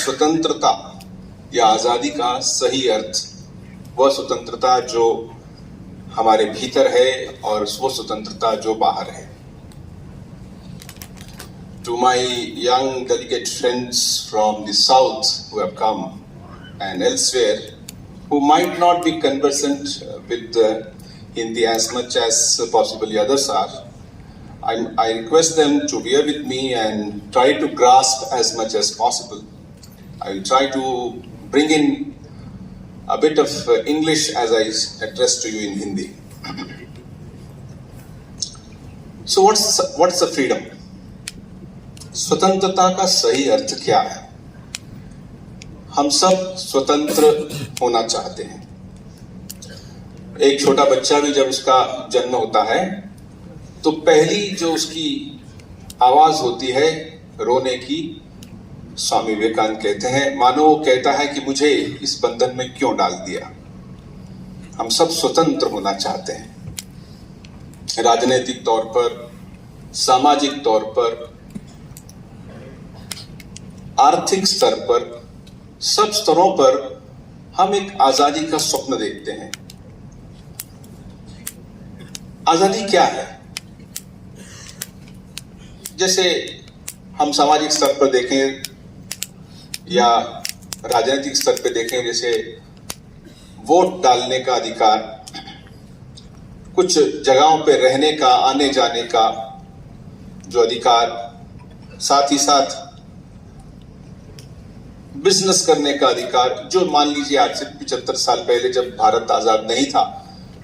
स्वतंत्रता या आजादी का सही अर्थ, वह स्वतंत्रता जो हमारे भीतर है और वो स्वतंत्रता जो बाहर है। To my young delegate friends from the south who have come and elsewhere, who might not be conversant with Hindi as much as possibly others are, I request them to bear with me and try to grasp as much as possible. I will try to bring in a bit of English as I address to you in Hindi. So what's the freedom? स्वतंत्रता का सही अर्थ क्या है? हम सब स्वतंत्र होना चाहते हैं। एक छोटा बच्चा भी जब उसका जन्म होता है तो पहली जो उसकी आवाज होती है रोने की, स्वामी विवेकानंद कहते हैं, मानो वो कहता है कि मुझे इस बंधन में क्यों डाल दिया। हम सब स्वतंत्र होना चाहते हैं। राजनीतिक तौर पर, सामाजिक तौर पर, आर्थिक स्तर पर, सब स्तरों पर हम एक आजादी का स्वप्न देखते हैं। आजादी क्या है? जैसे हम सामाजिक स्तर पर देखें या राजनीतिक स्तर पर देखें, जैसे वोट डालने का अधिकार, कुछ जगहों पे रहने का, आने जाने का जो अधिकार, साथ ही साथ बिजनेस करने का अधिकार, जो मान लीजिए आज से 75 साल पहले जब भारत आजाद नहीं था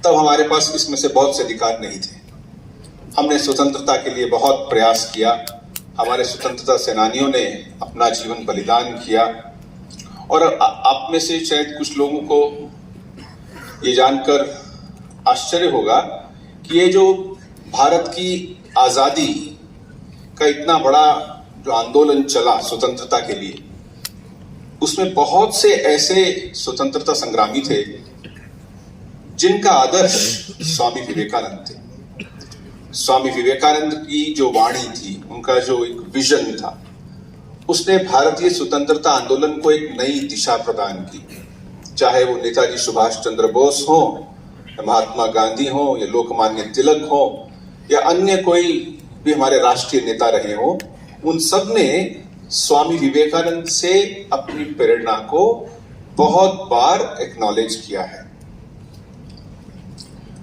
तब हमारे पास इसमें से बहुत से अधिकार नहीं थे। हमने स्वतंत्रता के लिए बहुत प्रयास किया। हमारे स्वतंत्रता सेनानियों ने अपना जीवन बलिदान किया। और आप में से शायद कुछ लोगों को ये जानकर आश्चर्य होगा कि ये जो भारत की आजादी का इतना बड़ा जो आंदोलन चला स्वतंत्रता के लिए, उसमें बहुत से ऐसे स्वतंत्रता संग्रामी थे जिनका आदर्श स्वामी विवेकानंद थे। स्वामी विवेकानंद की जो वाणी थी, उनका जो एक विजन था, उसने भारतीय स्वतंत्रता आंदोलन को एक नई दिशा प्रदान की। चाहे वो नेताजी सुभाष चंद्र बोस हो, या महात्मा गांधी हो, या लोकमान्य तिलक हो, या अन्य कोई भी हमारे राष्ट्रीय नेता रहे हो, उन सब ने स्वामी विवेकानंद से अपनी प्रेरणा को बहुत बार एक्नॉलेज किया है।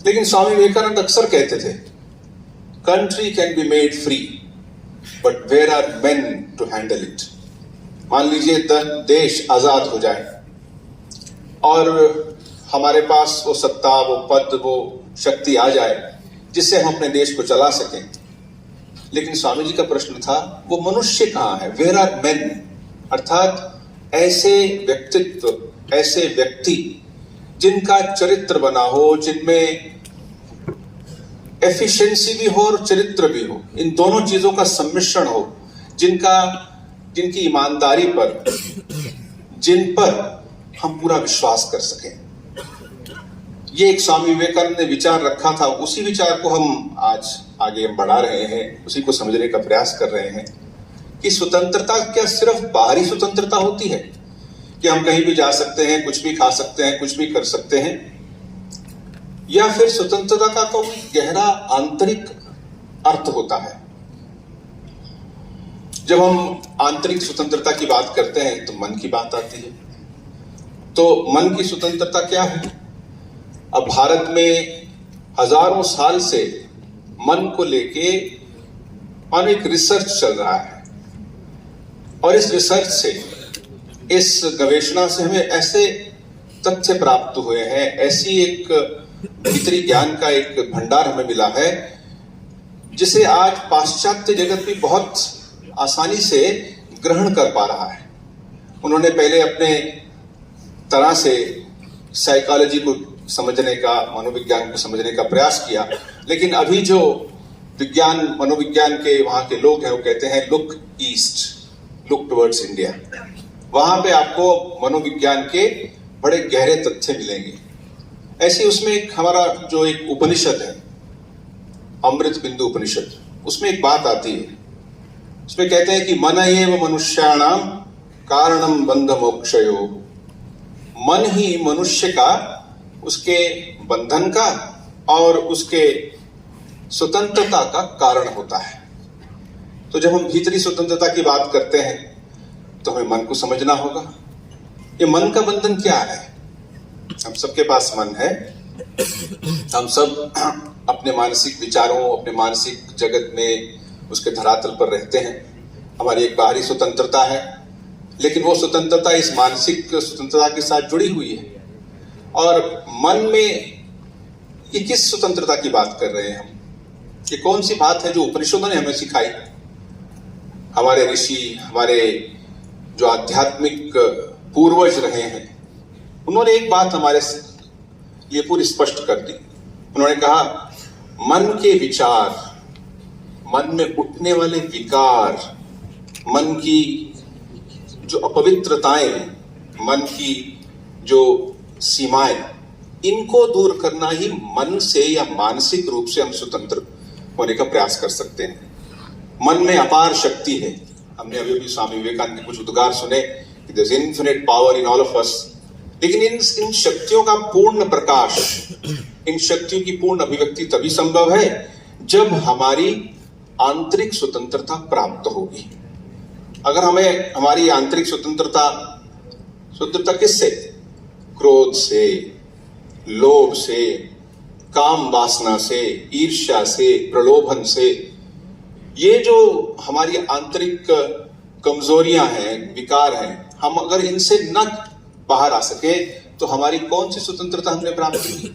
लेकिन स्वामी विवेकानंद अक्सर कहते थे, country can be made free but where are men to handle it. मान लीजिए देश आजाद हो जाए और हमारे पास वो सत्ता, वो पद, वो शक्ति आ जाए जिससे हम अपने देश को चला सकें, लेकिन स्वामी जी का प्रश्न था, वो मनुष्य कहाँ है? Where are men? अर्थात ऐसे व्यक्तित्व, ऐसे व्यक्ति जिनका चरित्र बना हो, जिनमें एफिशिएंसी भी हो और चरित्र भी हो, इन दोनों चीजों का सम्मिश्रण हो, जिनकी ईमानदारी पर, जिन पर हम पूरा विश्वास कर सकें। ये एक स्वामी विवेकानंद ने विचार रखा था। उसी विचार को हम आज आगे बढ़ा रहे हैं, उसी को समझने का प्रयास कर रहे हैं कि स्वतंत्रता क्या सिर्फ बाहरी स्वतंत्रता होती है कि हम कहीं भी जा सकते हैं, कुछ भी खा सकते हैं, कुछ भी कर सकते हैं, या फिर स्वतंत्रता का कोई गहरा आंतरिक अर्थ होता है? जब हम आंतरिक स्वतंत्रता की बात करते हैं तो मन की बात आती है। तो मन की स्वतंत्रता क्या है? अब भारत में हजारों साल से मन को लेके एक रिसर्च चल रहा है, और इस रिसर्च से, इस गवेषणा से हमें ऐसे तथ्य प्राप्त हुए हैं, ऐसी एक भीतरी ज्ञान का एक भंडार हमें मिला है जिसे आज पाश्चात्य जगत भी बहुत आसानी से ग्रहण कर पा रहा है। उन्होंने पहले अपने तरह से साइकोलॉजी को समझने का, मनोविज्ञान को समझने का प्रयास किया, लेकिन अभी जो विज्ञान, मनोविज्ञान के वहां के लोग हैं, वो कहते हैं look east, look towards India. वहां पे आपको मनोविज्ञान के बड़े गहरे तथ्य मिलेंगे। ऐसे उसमें एक हमारा जो एक उपनिषद है, अमृत बिंदु उपनिषद, उसमें एक बात आती है, उसमें कहते हैं कि मन एव मनुष्याणाम कारणम बंध मोक्षयो। मन ही मनुष्य का, उसके बंधन का और उसके स्वतंत्रता का कारण होता है। तो जब हम भीतरी स्वतंत्रता की बात करते हैं तो हमें मन को समझना होगा। ये मन का बंधन क्या है? हम सबके पास मन है, हम सब अपने मानसिक विचारों, अपने मानसिक जगत में उसके धरातल पर रहते हैं। हमारी एक बाहरी स्वतंत्रता है, लेकिन वो स्वतंत्रता इस मानसिक स्वतंत्रता के साथ जुड़ी हुई है। और मन में ये किस स्वतंत्रता की बात कर रहे हैं हम? ये कौन सी बात है जो उपनिषदों ने हमें सिखाई? हमारे ऋषि, हमारे जो आध्यात्मिक पूर्वज रहे हैं, उन्होंने एक बात हमारे लिए पूरी स्पष्ट कर दी। उन्होंने कहा, मन के विचार, मन में उठने वाले विकार, मन की जो अपवित्रताएं, मन की जो सीमाएं, इनको दूर करना ही मन से या मानसिक रूप से हम स्वतंत्र होने का प्रयास कर सकते हैं। मन में अपार शक्ति है। हमने अभी भी स्वामी विवेकानंद के कुछ उद्गार सुने कि there is infinite power in all of us. लेकिन इन शक्तियों का पूर्ण प्रकाश, इन शक्तियों की पूर्ण अभिव्यक्ति तभी संभव है जब हमारी आंतरिक स्वतंत्रता प्राप्त होगी। अगर हमें हमारी आंतरिक स्वतंत्रता किससे? क्रोध से, लोभ से, काम वासना से, ईर्ष्या से, प्रलोभन से, ये जो हमारी आंतरिक कमजोरियां हैं, विकार हैं, हम अगर इनसे न बाहर आ सके तो हमारी कौन सी स्वतंत्रता हमने प्राप्त की?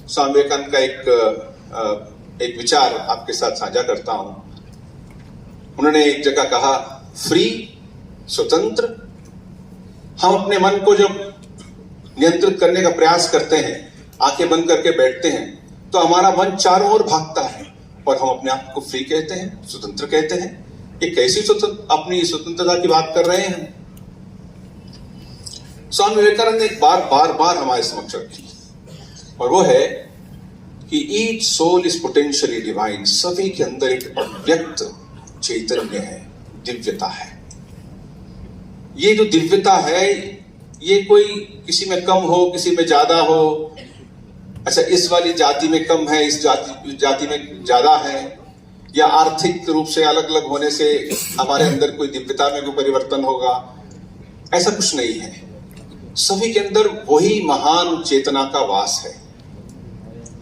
स्वामी विवेकानंद का एक विचार आपके साथ साझा करता हूं। उन्होंने एक जगह कहा, फ्री, स्वतंत्र। हम अपने मन को जब नियंत्रित करने का प्रयास करते हैं, आंखें बंद करके बैठते हैं, तो हमारा मन चारों ओर भागता है और हम अपने आप को फ्री कहते हैं, स्वतंत्र कहते हैं। ये कैसी अपनी स्वतंत्रता की बात कर रहे हैं? स्वामी विवेकानंद ने एक बार बार हमारे समक्ष रखी, और वो है कि each soul is potentially divine. सभी के अंदर एक अव्यक्त चैतन्य है, दिव्यता है। ये जो दिव्यता है, ये कोई किसी में कम हो, किसी में ज्यादा हो, अच्छा इस वाली जाति में कम है, इस जाति में ज्यादा है, या आर्थिक रूप से अलग अलग होने से हमारे अंदर कोई दिव्यता में कोई परिवर्तन होगा, ऐसा कुछ नहीं है। सभी के अंदर वही महान चेतना का वास है।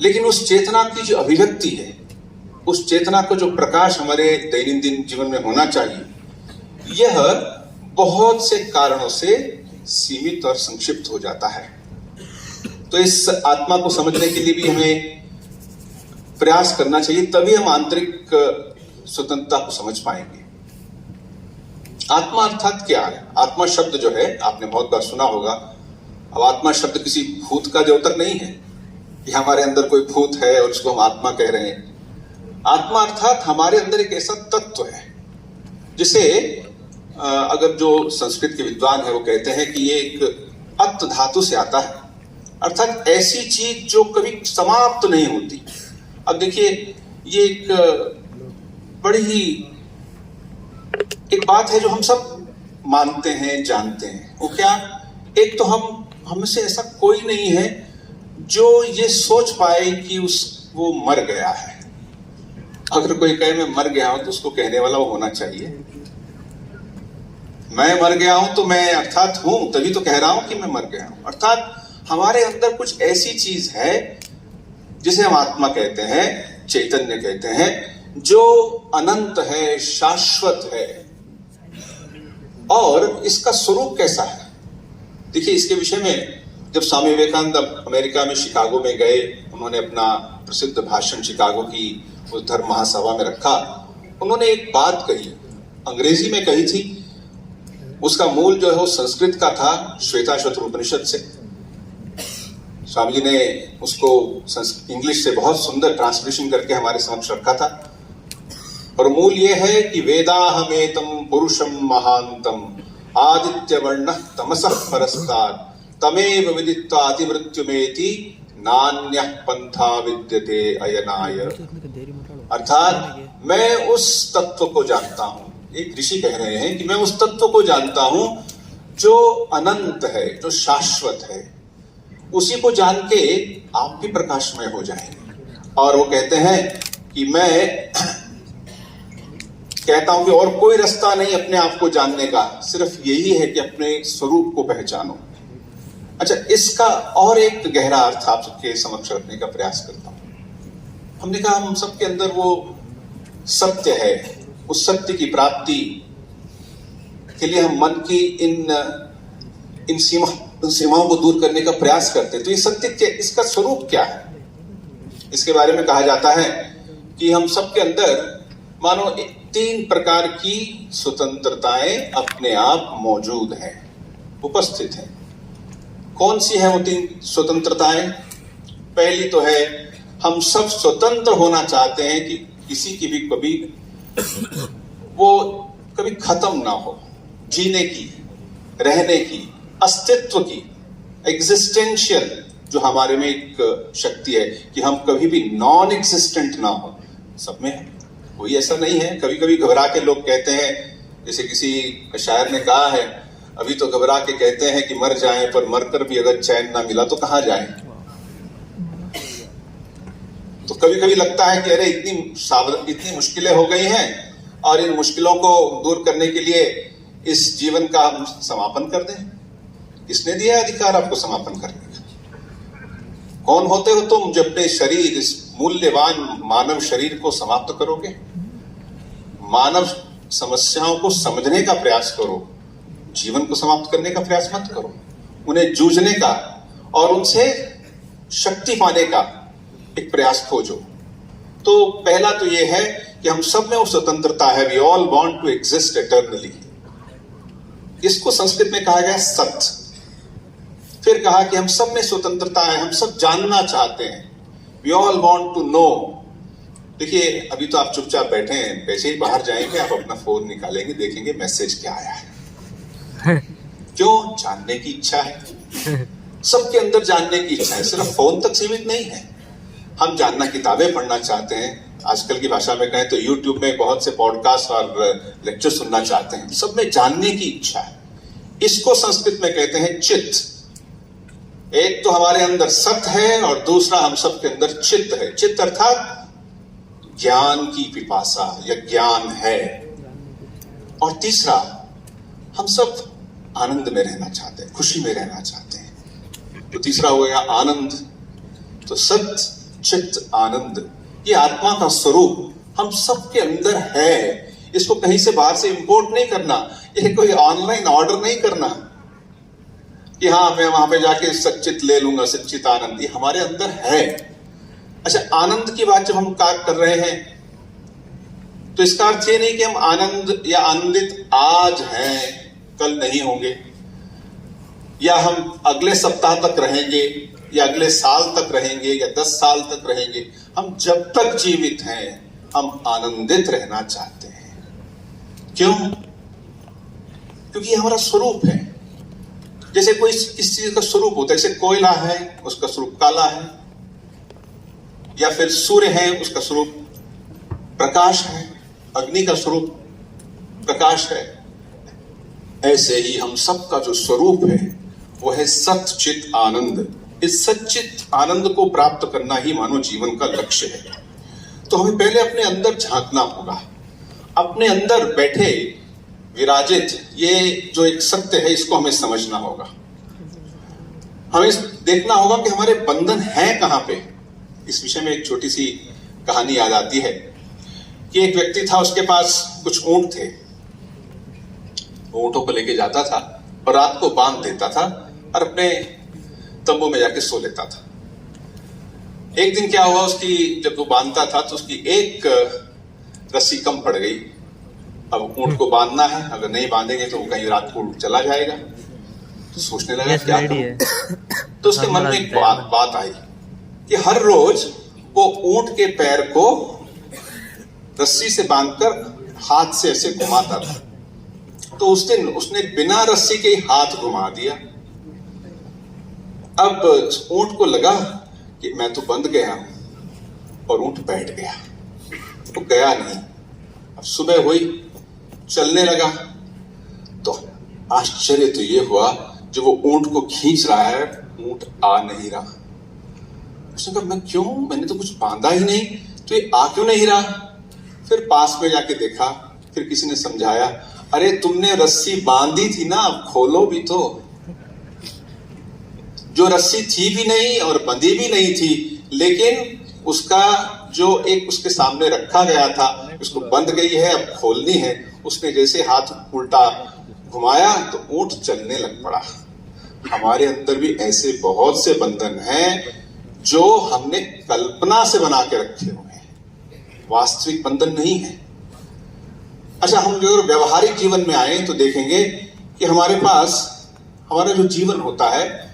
लेकिन उस चेतना की जो अभिव्यक्ति है, उस चेतना को जो प्रकाश हमारे दैनंदिन जीवन में होना चाहिए, यह बहुत से कारणों से सीमित और संक्षिप्त हो जाता है। तो इस आत्मा को समझने के लिए भी हमें प्रयास करना चाहिए, तभी हम आंतरिक स्वतंत्रता को समझ पाएंगे। आत्मा अर्थात क्या है? आत्मा शब्द जो है, आपने बहुत बार सुना होगा। अब आत्मा शब्द किसी भूत का द्योतक नहीं है कि हमारे अंदर कोई भूत है और उसको हम आत्मा कह रहे हैं। आत्मा अर्थात हमारे अंदर एक ऐसा तत्व है जिसे अगर जो संस्कृत के विद्वान है वो कहते हैं कि ये एक अत्त धातु से आता है, अर्थात ऐसी चीज जो कभी समाप्त नहीं होती। अब देखिए, ये एक बड़ी ही एक बात है जो हम सब मानते हैं, जानते हैं। वो क्या? एक तो हम से ऐसा कोई नहीं है जो ये सोच पाए कि वो मर गया है। अगर कोई कहे मैं मर गया हूं तो उसको कहने वाला वो होना चाहिए। मैं मर गया हूं तो मैं अर्थात हूं, तभी तो कह रहा हूं कि मैं मर गया हूं। अर्थात हमारे अंदर कुछ ऐसी चीज है जिसे हम आत्मा कहते हैं, चैतन्य कहते हैं, जो अनंत है, शाश्वत है। और इसका स्वरूप कैसा है? देखिए, इसके विषय में जब स्वामी विवेकानंद अमेरिका में शिकागो में गए, उन्होंने अपना प्रसिद्ध भाषण शिकागो की उस धर्म महासभा में रखा। उन्होंने एक बात कही, अंग्रेजी में कही थी। उसका मूल जो है वो संस्कृत का था, श्वेताश्वतर उपनिषद से। स्वामी जी ने उसको इंग्लिश से बहुत सुंदर ट्रांसलेशन करके हमारे समक्ष रखा था। और मूल ये है कि वेदाहमेतम पुरुषम महांतम आदित्य वर्ण तमसः परस्तात् तमेव विदित्वा अतिमृत्युमेति नान्यः पंथा विद्यते अयनाय। अर्थात मैं उस तत्व को जानता हूं एक ऋषि कह रहे हैं कि मैं उस तत्व को जानता हूं जो अनंत है, जो शाश्वत है। उसी को जान के आप भी प्रकाशमय हो जाएंगे। और वो कहते हैं कि मैं कहता हूं कि और कोई रास्ता नहीं अपने आप को जानने का, सिर्फ यही है कि अपने स्वरूप को पहचानो। अच्छा, इसका और एक गहरा अर्थ आप सबके समक्ष रखने का प्रयास करता हूं। हमने कहा हम सबके अंदर वो सत्य है, उस सत्य की प्राप्ति के लिए हम मन की इन सीमाओं को दूर करने का प्रयास करते हैं। तो ये सत्य क्या, इसका स्वरूप क्या है? इसके बारे में कहा जाता है कि हम सबके अंदर मानो 3 प्रकार की स्वतंत्रताएं अपने आप मौजूद हैं, उपस्थित हैं। कौन सी है वो 3 स्वतंत्रताएं? पहली तो है हम सब स्वतंत्र होना चाहते हैं कि किसी की भी कभी वो कभी खत्म ना हो, जीने की, रहने की, अस्तित्व की, एग्जिस्टेंशियल जो हमारे में एक शक्ति है कि हम कभी भी नॉन एग्जिस्टेंट ना हो। सब में है, कोई ऐसा नहीं है। कभी कभी घबरा के लोग कहते हैं, जैसे किसी शायर ने कहा है, अभी तो घबरा के कहते हैं कि मर जाएं, पर मरकर भी अगर चैन ना मिला तो कहां जाएं। तो कभी कभी लगता है कि अरे इतनी मुश्किलें हो गई हैं और इन मुश्किलों को दूर करने के लिए इस जीवन का हम समापन कर दें। किसने दिया अधिकार आपको समापन करने का? कौन होते हो तुम जब अपने शरीर, इस मूल्यवान मानव शरीर को समाप्त करोगे? मानव समस्याओं को समझने का प्रयास करो, जीवन को समाप्त करने का प्रयास मत करो। उन्हें जूझने का और उनसे शक्ति पाने का एक प्रयास खोजो। तो पहला तो यह है कि हम सब में वो स्वतंत्रता है, we all want to exist eternally. इसको संस्कृत में कहा गया सत्य। फिर कहा कि हम सब में स्वतंत्रता है, हम सब जानना चाहते हैं, we all want to know. देखिए, अभी तो आप चुपचाप बैठे हैं, वैसे ही बाहर जाएंगे, आप अपना फोन निकालेंगे, देखेंगे मैसेज क्या आया है। क्यों? जानने की इच्छा है। सबके अंदर जानने की इच्छा है, सिर्फ फोन तक सीमित नहीं है। हम जानना, किताबें पढ़ना चाहते हैं, आजकल की भाषा में कहें तो यूट्यूब में बहुत से पॉडकास्ट और लेक्चर सुनना चाहते हैं। सब में जानने की इच्छा है। इसको संस्कृत में कहते हैं चित्त। एक तो हमारे अंदर सत है और दूसरा हम सबके अंदर चित्त है। चित्त अर्थात ज्ञान की पिपासा या ज्ञान है। और तीसरा, हम सब आनंद में रहना चाहते हैं, खुशी में रहना चाहते हैं। तो तीसरा हो गया आनंद। तो सत, चित्त, आनंद, ये आत्मा का स्वरूप हम सबके अंदर है। इसको कहीं से बाहर से इंपोर्ट नहीं करना, ये कोई ऑनलाइन ऑर्डर नहीं करना कि हाँ मैं वहां पे जाके सच्चित ले लूंगा, सच्चित आनंद। ये हमारे अंदर है। अच्छा, आनंद की बात जब हम कर रहे हैं तो इसका अर्थ ये नहीं कि हम आनंद या आनंदित आज हैं, कल नहीं होंगे, या हम अगले सप्ताह तक रहेंगे, या अगले साल तक रहेंगे, या 10 साल तक रहेंगे। हम जब तक जीवित हैं हम आनंदित रहना चाहते हैं। क्यों? क्योंकि हमारा स्वरूप है। जैसे कोई किस चीज का स्वरूप होता है, जैसे कोयला है, उसका स्वरूप काला है, या फिर सूर्य है, उसका स्वरूप प्रकाश है, अग्नि का स्वरूप प्रकाश है। ऐसे ही हम सबका जो स्वरूप है वो है सत चित आनंद। इस सच्चित आनंद को प्राप्त करना ही मानव जीवन का लक्ष्य है। तो हमें पहले अपने अंदर झांकना होगा, अपने अंदर बैठे विराजित ये जो एक सत्य है इसको हमें समझना होगा। हमें देखना होगा कि हमारे बंधन हैं कहां पे। इस विषय में एक छोटी सी कहानी याद आती है कि एक व्यक्ति था, उसके पास कुछ ऊंट थे। ऊंटों को लेके जाता था और रात को बांध देता था और अपने तंबू में जाके सो लेता था। एक दिन क्या हुआ, उसकी जब वो बांधता था तो उसकी एक रस्सी कम पड़ गई। अब ऊंट को बांधना है, अगर नहीं बांधेंगे तो वो कहीं रात को चला जाएगा। तो सोचने लगा क्या करूं। तो उसके मन में एक बात आई कि हर रोज वो ऊंट के पैर को रस्सी से बांधकर हाथ से ऐसे घुमाता था। तो उस दिन उसने बिना रस्सी के हाथ घुमा दिया। अब ऊंट को लगा कि मैं तो बंध गया हूं, और ऊंट बैठ गया, तो गया नहीं। अब सुबह हुई, चलने लगा। तो आश्चर्य तो ये हुआ, जब वो ऊंट को खींच रहा है, ऊंट आ नहीं रहा। उसने कहा, मैं क्यों, मैंने तो कुछ बांधा ही नहीं, तो ये आ क्यों नहीं रहा? फिर पास में जाके देखा, फिर किसी ने समझाया, अरे तुमने रस्सी बांधी थी ना, अब खोलो भी तो। जो रस्सी थी भी नहीं और बंधी भी नहीं थी, लेकिन उसका जो एक उसके सामने रखा गया था, उसको बंद गई है, अब खोलनी है। उसने जैसे हाथ उल्टा घुमाया तो ऊंट चलने लग पड़ा। हमारे अंदर भी ऐसे बहुत से बंधन हैं जो हमने कल्पना से बना के रखे हुए हैं, वास्तविक बंधन नहीं है। अच्छा, हम जो व्यवहारिक जीवन में आए तो देखेंगे कि हमारे पास हमारा जो जीवन होता है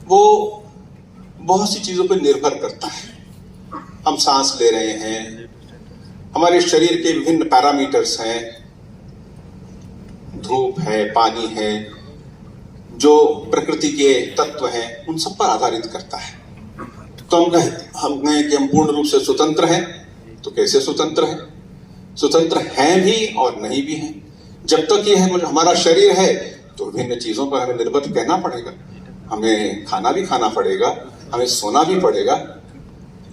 वो बहुत सी चीजों पर निर्भर करता है। हम सांस ले रहे हैं, हमारे शरीर के विभिन्न पैरामीटर्स हैं, धूप है, पानी है, जो प्रकृति के तत्व हैं, उन सब पर आधारित करता है। तो हम कहें कि हम पूर्ण रूप से स्वतंत्र हैं, तो कैसे स्वतंत्र हैं? स्वतंत्र हैं भी और नहीं भी हैं। जब तक ये है हमारा शरीर है तो विभिन्न चीजों पर हमें निर्भर कहना पड़ेगा, हमें खाना भी खाना पड़ेगा, हमें सोना भी पड़ेगा।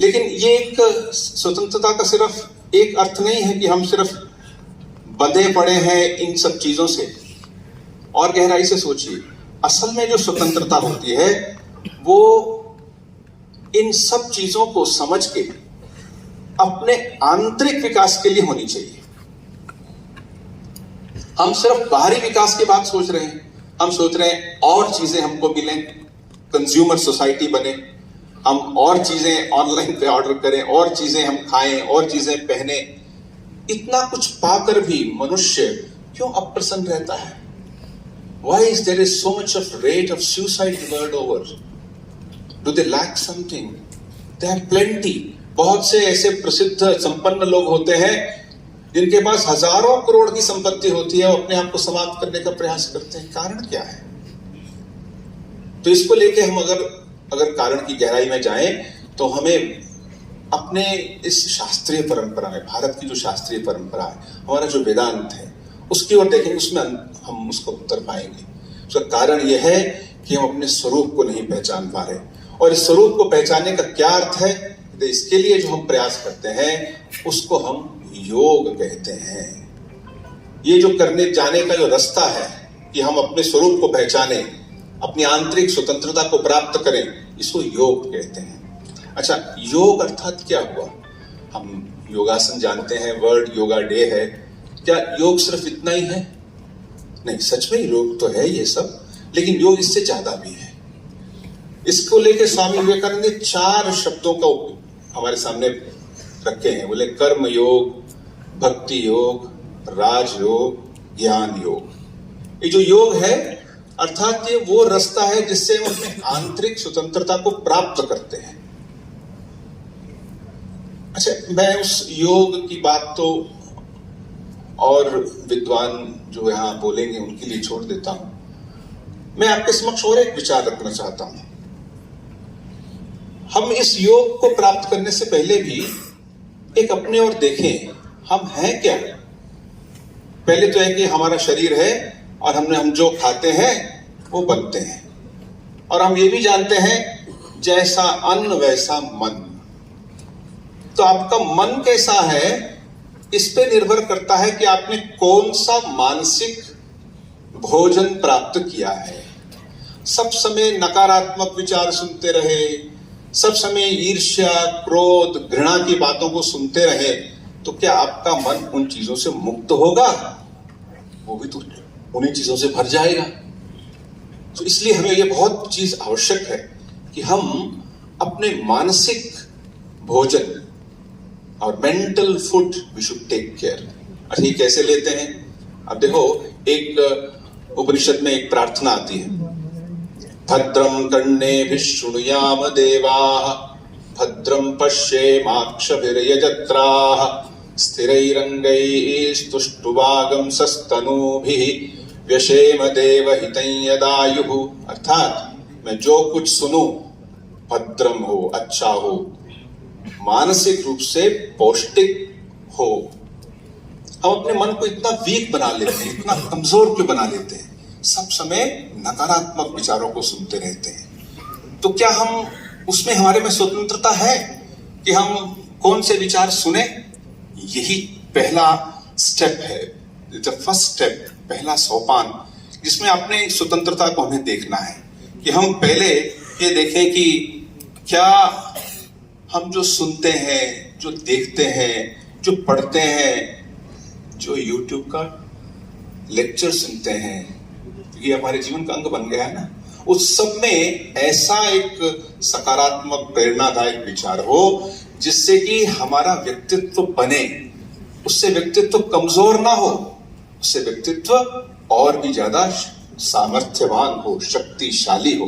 लेकिन ये एक स्वतंत्रता का सिर्फ एक अर्थ नहीं है कि हम सिर्फ बंधे पड़े हैं इन सब चीजों से। और गहराई से सोचिए, असल में जो स्वतंत्रता होती है वो इन सब चीजों को समझ के अपने आंतरिक विकास के लिए होनी चाहिए। हम सिर्फ बाहरी विकास की बात सोच रहे हैं, हम सोच रहे हैं और चीजें हमको मिलें, कंज्यूमर सोसाइटी बने, हम और चीजें ऑनलाइन पे ऑर्डर करें, और चीजें हम खाएं, और चीजें पहने। इतना कुछ पाकर भी मनुष्य क्यों अप्रसन्न रहता है? Why is there is so much of rate of suicide the world over? Do they lack something? They have plenty. बहुत से ऐसे प्रसिद्ध संपन्न लोग होते हैं जिनके पास हजारों करोड़ की संपत्ति होती है, और अपने आप को समाप्त करने का प्रयास करते हैं। कारण क्या है? तो इसको लेके हम अगर कारण की गहराई में जाएं तो हमें अपने इस शास्त्रीय परंपरा में, भारत की जो शास्त्रीय परंपरा है, हमारा जो वेदांत है, उसकी ओर देखेंगे, उसमें हम उसको उत्तर पाएंगे। उसका कारण यह है कि हम अपने स्वरूप को नहीं पहचान पा रहे। और इस स्वरूप को पहचानने का क्या अर्थ है? तो इसके लिए जो हम प्रयास करते हैं उसको हम योग कहते हैं। ये जो करने जाने का जो रास्ता है कि हम अपने स्वरूप को पहचाने, अपनी आंतरिक स्वतंत्रता को प्राप्त करें, इसको योग कहते हैं। अच्छा, योग अर्थात क्या हुआ? हम योगासन जानते हैं, वर्ल्ड योगा डे है। क्या योग सिर्फ इतना ही है? नहीं, सच में योग तो है ये सब, लेकिन योग इससे ज्यादा भी है। इसको लेकर स्वामी विवेकानंद ने 4 शब्दों का हमारे सामने रखे हैं। बोले कर्म योग, भक्ति योग, राजयोग, ज्ञान योग। ये जो योग है अर्थात ये वो रास्ता है जिससे हम अपने आंतरिक स्वतंत्रता को प्राप्त करते हैं। अच्छा, मैं उस योग की बात तो और विद्वान जो यहाँ बोलेंगे उनके लिए छोड़ देता हूं। मैं आपके समक्ष और एक विचार रखना चाहता हूं। हम इस योग को प्राप्त करने से पहले भी एक अपने ओर देखें, हम हैं क्या? पहले तो है कि हमारा शरीर है और हम जो खाते हैं वो बनते हैं, और हम ये भी जानते हैं जैसा अन्न वैसा मन। तो आपका मन कैसा है इस पे निर्भर करता है कि आपने कौन सा मानसिक भोजन प्राप्त किया है। सब समय नकारात्मक विचार सुनते रहे, सब समय ईर्ष्या, क्रोध, घृणा की बातों को सुनते रहे, तो क्या आपका मन उन चीजों से मुक्त होगा? वो भी तो उन्हीं चीजों से भर जाएगा। तो इसलिए हमें यह बहुत चीज आवश्यक है कि हम अपने मानसिक भोजन और mental food we should take care. अच्छा, ये कैसे लेते हैं? अब देखो, एक उपनिषद में एक प्रार्थना आती है, भद्रम कर्णेभिः शृणुयाम देवाः, भद्रम पश्येमाक्षभिर्यजत्राः, स्थिरैरङ्गैः स्तुष्टुवागंसस्तनूभिः, व्यशेम देवहितं यदायुः। अर्थात मैं जो कुछ सुनूं भद्रम हो, अच्छा हो, मानसिक रूप से पौष्टिक हो, हम अपने मन को इतना वीक बना लेते हैं, इतना कमजोर क्यों बना लेते हैं? सब समय नकारात्मक विचारों को सुनते रहते हैं। तो क्या हम उसमें हमारे में स्वतंत्रता है कि हम कौन से विचार सुने? यही पहला स्टेप है, द फर्स्ट स्टेप, पहला सोपान, जिसमें अपने स्वतंत्रता को हमें देखना है कि हम पहले ये देखें कि क्या हम जो सुनते हैं, जो देखते हैं, जो पढ़ते हैं, जो YouTube का लेक्चर सुनते हैं, ये हमारे जीवन का अंग बन गया है ना, उस सब में ऐसा एक सकारात्मक प्रेरणादायक विचार हो जिससे कि हमारा व्यक्तित्व बने, उससे व्यक्तित्व कमजोर ना हो, उससे व्यक्तित्व और भी ज्यादा सामर्थ्यवान हो, शक्तिशाली हो।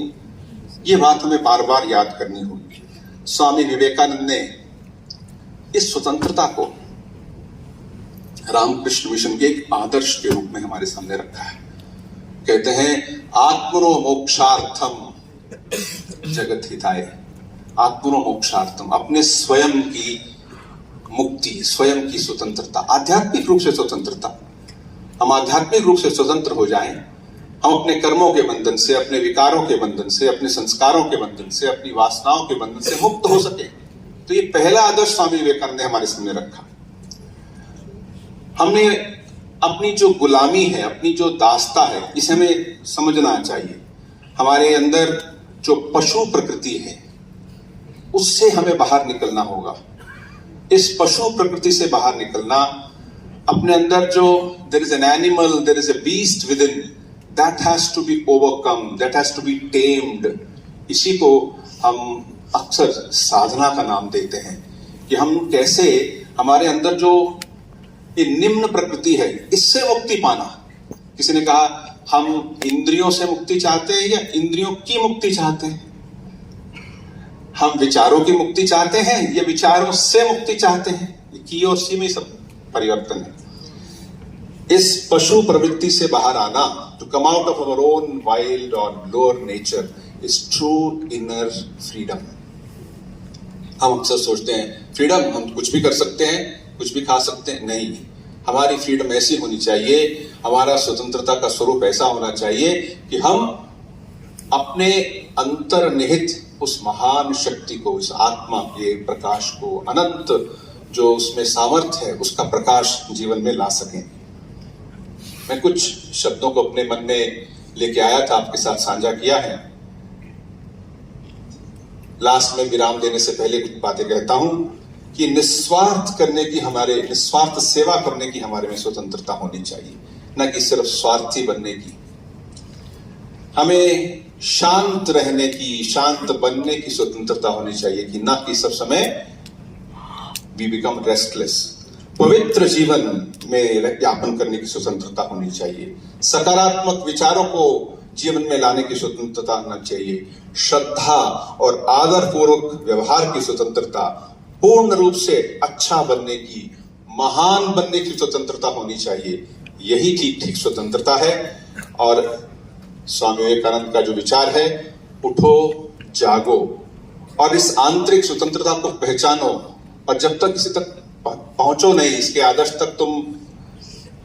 ये बात हमें बार बार याद करनी होगी। स्वामी विवेकानंद ने इस स्वतंत्रता को रामकृष्ण मिशन के एक आदर्श के रूप में हमारे सामने रखा है। कहते हैं आत्मनो मोक्षार्थम जगत हिताय। आत्मनो मोक्षार्थम, अपने स्वयं की मुक्ति, स्वयं की स्वतंत्रता, आध्यात्मिक रूप से स्वतंत्रता। हम आध्यात्मिक रूप से स्वतंत्र हो जाएं, हम अपने कर्मों के बंधन से, अपने विकारों के बंधन से, अपने संस्कारों के बंधन से, अपनी वासनाओं के बंधन से मुक्त हो सके। तो ये पहला आदर्श स्वामी विवेकानंद ने हमारे सामने रखा। हमने अपनी जो गुलामी है, अपनी जो दास्ता है, इसे हमें समझना चाहिए। हमारे अंदर जो पशु प्रकृति है उससे हमें बाहर निकलना होगा। इस पशु प्रकृति से बाहर निकलना, अपने अंदर जो there is an animal, there is a beast within, that has to be overcome, that has to be tamed। इसी को हम अक्सर साधना का नाम देते हैं कि हम कैसे हमारे अंदर जो ये निम्न प्रकृति है इससे मुक्ति पाना। किसी ने कहा हम इंद्रियों से मुक्ति चाहते हैं या इंद्रियों की मुक्ति चाहते हैं? हम विचारों की मुक्ति चाहते हैं या विचारों से मुक्ति चाहते हैं? की और सी में सब परिवर्तन है। इस पशु प्रवृत्ति से बाहर आना, to come out of our own wild और lower nature, is true inner freedom. हम अक्सर सोचते हैं फ्रीडम, हम कुछ भी कर सकते हैं, कुछ भी खा सकते हैं। नहीं, हमारी फ्रीडम ऐसी होनी चाहिए, हमारा स्वतंत्रता का स्वरूप ऐसा होना चाहिए कि हम अपने अंतर्निहित उस महान शक्ति को, उस आत्मा के प्रकाश को, अनंत जो उसमें सामर्थ्य है, उसका प्रकाश जीवन में ला सकें। मैं कुछ शब्दों को अपने मन में लेके आया था, आपके साथ साझा किया है। लास्ट में विराम देने से पहले कुछ बातें कहता हूं कि निस्वार्थ करने की, हमारे निस्वार्थ सेवा करने की हमारे में स्वतंत्रता होनी चाहिए, न कि सिर्फ स्वार्थी बनने की। हमें शांत रहने की, शांत बनने की स्वतंत्रता होनी चाहिए कि न कि सब समय वी बिकम रेस्टलेस। पवित्र जीवन में यापन करने की स्वतंत्रता होनी चाहिए। सकारात्मक विचारों को जीवन में लाने की स्वतंत्रता होना चाहिए। श्रद्धा और आदर पूर्वक व्यवहार की स्वतंत्रता, पूर्ण रूप से अच्छा बनने की, महान बनने की स्वतंत्रता होनी चाहिए। यही ठीक स्वतंत्रता है। और स्वामी विवेकानंद का जो विचार है, उठो जागो और इस आंतरिक स्वतंत्रता को पहचानो, और जब तक इसी तक पहुंचो नहीं, इसके आदर्श तक तुम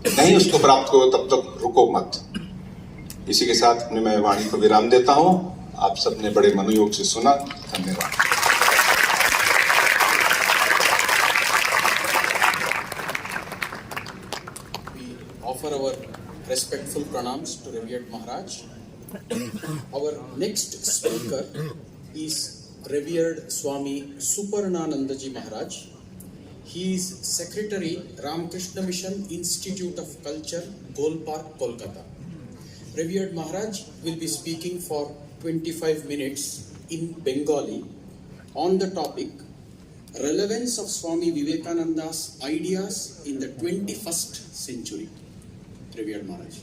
नहीं उसको प्राप्त करो, तब तक रुको मत। इसी के साथ अपने मैं वाणी को विराम देता हूं। आप सबने बड़े मनोयोग से सुना, धन्यवाद। Offer our respectful pranams to Revered Maharaj. Our next speaker is Revered Swami Suparnanandaji Maharaj. He is Secretary, Ramakrishna Mission Institute of Culture, Golpark, Kolkata. Revered Maharaj will be speaking for 25 minutes in Bengali on the topic Relevance of Swami Vivekananda's Ideas in the 21st Century. Revered Maharaj.